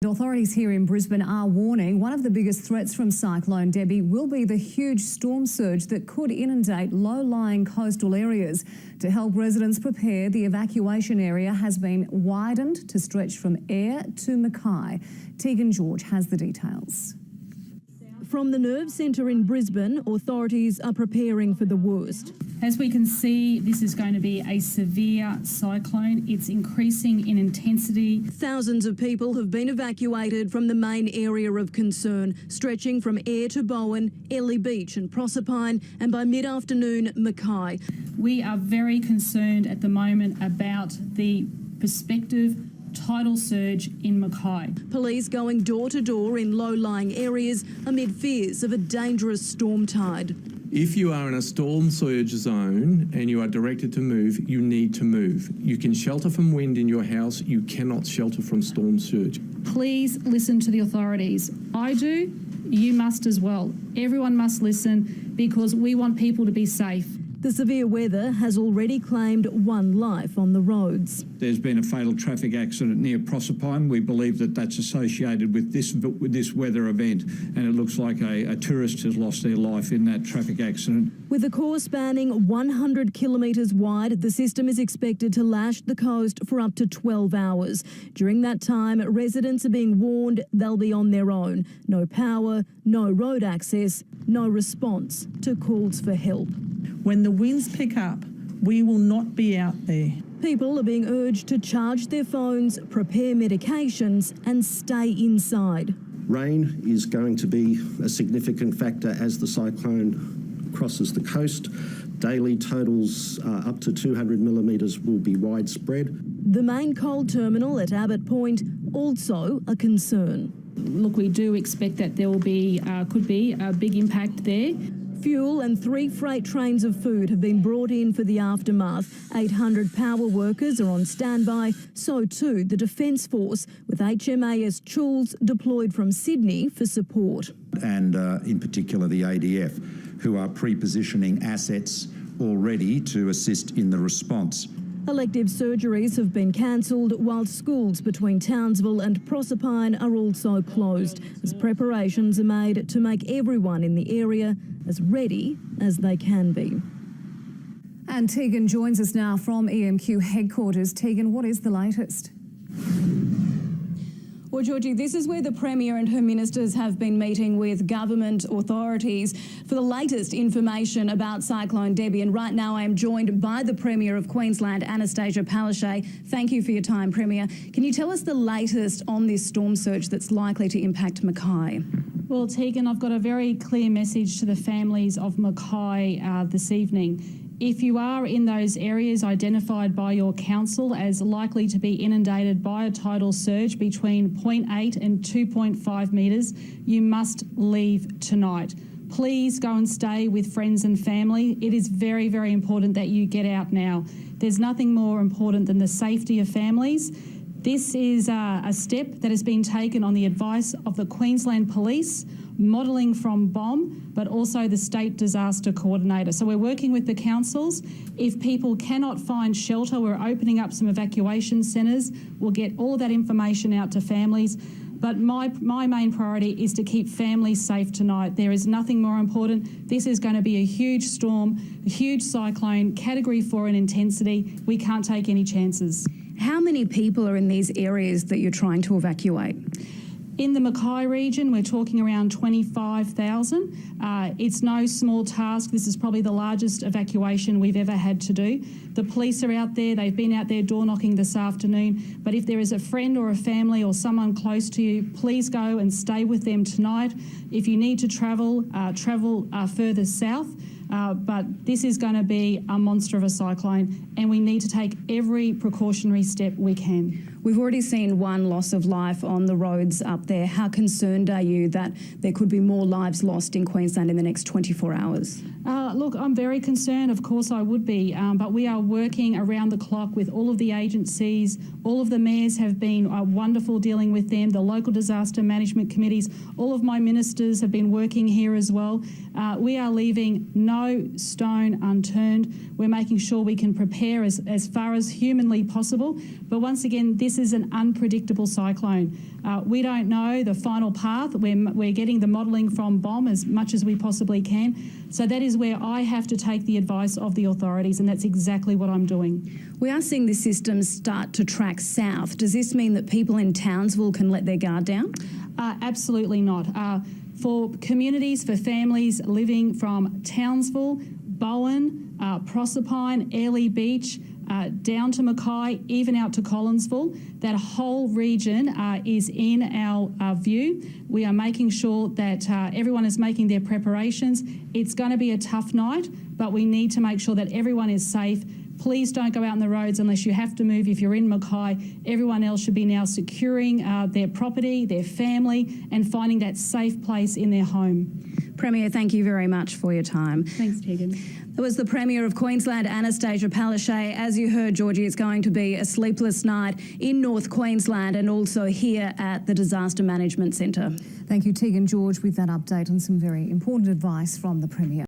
Authorities here in Brisbane are warning one of the biggest threats from Cyclone Debbie will be the huge storm surge that could inundate low-lying coastal areas. To help residents prepare, the evacuation area has been widened to stretch from Ayr to Mackay. Tegan George has the details. From the Nerve Centre in Brisbane, authorities are preparing for the worst. As we can see, this is going to be a severe cyclone. It's increasing in intensity. Thousands of people have been evacuated from the main area of concern, stretching from Ayr to Bowen, Ellie Beach and Proserpine, and by mid-afternoon, Mackay. We are very concerned at the moment about the prospective tidal surge in Mackay. Police going door to door in low-lying areas amid fears of a dangerous storm tide. If you are in a storm surge zone and you are directed to move, you need to move. You can shelter from wind in your house, you cannot shelter from storm surge. Please listen to the authorities. I do, you must as well. Everyone must listen because we want people to be safe. The severe weather has already claimed one life on the roads. There's been a fatal traffic accident near Proserpine. We believe that that's associated with this weather event, and it looks like a tourist has lost their life in that traffic accident. With a course spanning 100 kilometres wide, the system is expected to lash the coast for up to 12 hours. During that time, residents are being warned they'll be on their own. No power, no road access, no response to calls for help. When the winds pick up, we will not be out there. People are being urged to charge their phones, prepare medications and stay inside. Rain is going to be a significant factor as the cyclone crosses the coast. Daily totals up to 200 millimetres will be widespread. The main coal terminal at Abbott Point also a concern. Look, we do expect that there will be, could be a big impact there. Fuel and 3 freight trains of food have been brought in for the aftermath. 800 power workers are on standby, so too the Defence Force, with HMAS Choules deployed from Sydney for support. And in particular the ADF, who are pre-positioning assets already to assist in the response. Elective surgeries have been cancelled, while schools between Townsville and Proserpine are also closed, as preparations are made to make everyone in the area as ready as they can be. And Tegan joins us now from EMQ headquarters. Tegan, what is the latest? Well, Georgie, this is where the Premier and her ministers have been meeting with government authorities for the latest information about Cyclone Debbie. And right now I am joined by the Premier of Queensland, Annastacia Palaszczuk. Thank you for your time, Premier. Can you tell us the latest on this storm surge that's likely to impact Mackay? Well, Tegan, I've got a very clear message to the families of Mackay this evening. If you are in those areas identified by your council as likely to be inundated by a tidal surge between 0.8 and 2.5 metres, you must leave tonight. Please go and stay with friends and family. It is very, very important that you get out now. There's nothing more important than the safety of families. This is a step that has been taken on the advice of the Queensland Police, modelling from BOM, but also the State Disaster Coordinator. So we're working with the councils. If people cannot find shelter, we're opening up some evacuation centres. We'll get all of that information out to families. But my main priority is to keep families safe tonight. There is nothing more important. This is going to be a huge storm, a huge cyclone, Category 4 in intensity. We can't take any chances. How many people are in these areas that you're trying to evacuate? In the Mackay region, we're talking around 25,000. It's no small task. This is probably the largest evacuation we've ever had to do. The police are out there. They've been out there door knocking this afternoon. But if there is a friend or a family or someone close to you, please go and stay with them tonight. If you need to travel, travel further south. But this is going to be a monster of a cyclone, and we need to take every precautionary step we can. We've already seen one loss of life on the roads up there. How concerned are you that there could be more lives lost in Queensland in the next 24 hours? Look, I'm very concerned. Of course I would be, but we are working around the clock with all of the agencies. All of the mayors have been wonderful dealing with them, the local disaster management committees. All of my ministers have been working here as well. We are leaving no stone unturned. We're making sure we can prepare as far as humanly possible. But once again, this is an unpredictable cyclone. We don't know the final path. We're getting the modelling from BOM as much as we possibly can. So that is where I have to take the advice of the authorities, and that's exactly what I'm doing. We are seeing the system start to track south. Does this mean that people in Townsville can let their guard down? Absolutely not. For communities, for families living from Townsville, Bowen, Proserpine, Airlie Beach, down to Mackay, even out to Collinsville, that whole region is in our view. We are making sure that everyone is making their preparations. It's going to be a tough night, but we need to make sure that everyone is safe. Please don't go out on the roads unless you have to move. If you're in Mackay, everyone else should be now securing their property, their family, and finding that safe place in their home. Premier, thank you very much for your time. Thanks, Tegan. That was the Premier of Queensland, Annastacia Palaszczuk. As you heard, Georgie, it's going to be a sleepless night in North Queensland and also here at the Disaster Management Centre. Thank you, Tegan George, with that update and some very important advice from the Premier.